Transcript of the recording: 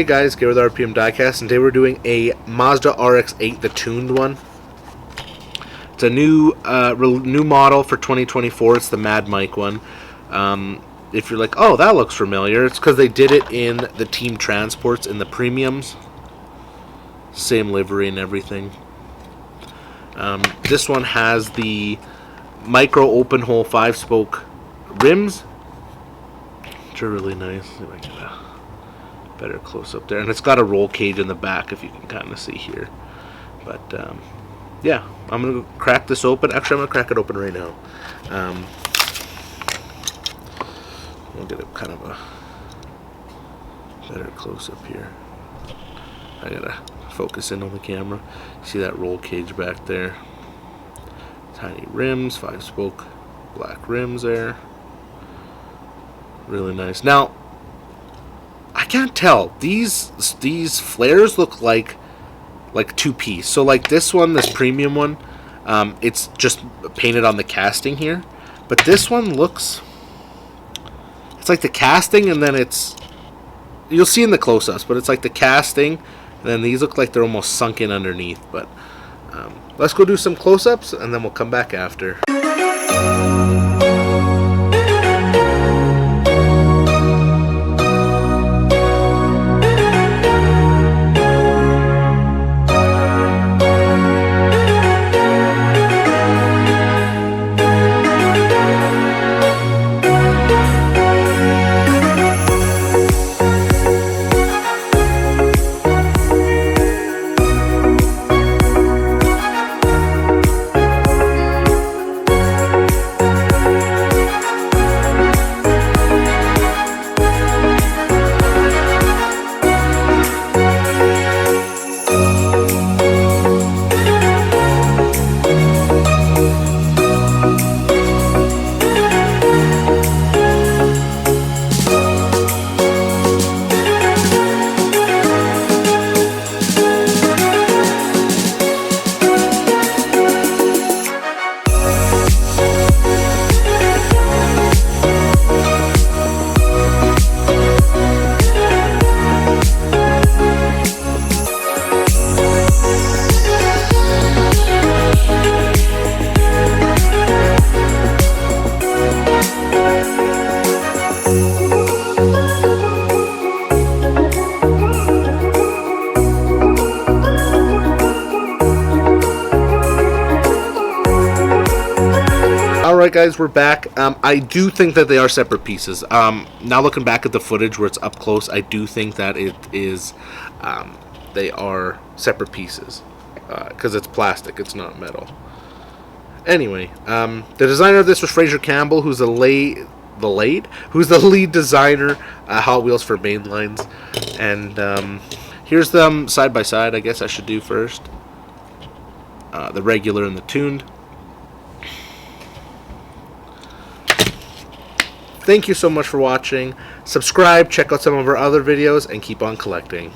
Hey guys, Gary with RPM Diecast, and today we're doing a Mazda RX-3, the tuned one. It's a new model for 2024. It's the Mad Mike one. If you're like, oh, that looks familiar, it's because they did it in the Team Transports in the premiums. Same livery and everything. This one has the micro open hole 5-spoke rims, which are really nice. See if I can get a better close up there, and it's got a roll cage in the back if you can kind of see here. But yeah, I'm gonna crack this open. Actually, I'm gonna crack it open right now. We'll get a kind of a better close up here. I gotta focus in on the camera. See that roll cage back there? Tiny rims, 5-spoke black rims there. Really nice. Now, I can't tell. These flares look like two-piece. So like this one, this premium one, it's just painted on the casting here. But this one looks, it's like the casting, and then it's, you'll see in the close-ups, but it's like the casting, and then these look like they're almost sunk in underneath. But let's go do some close-ups, and then we'll come back after. Alright guys, we're back. I do think that they are separate pieces. Now looking back at the footage where it's up close, I do think that it is, they are separate pieces. Because it's plastic, it's not metal. Anyway, the designer of this was Fraser Campbell, who's the lead designer, Hot Wheels for Mainlines. And here's them side by side, I guess I should do first. The regular and the tuned. Thank you so much for watching. Subscribe, check out some of our other videos, and keep on collecting.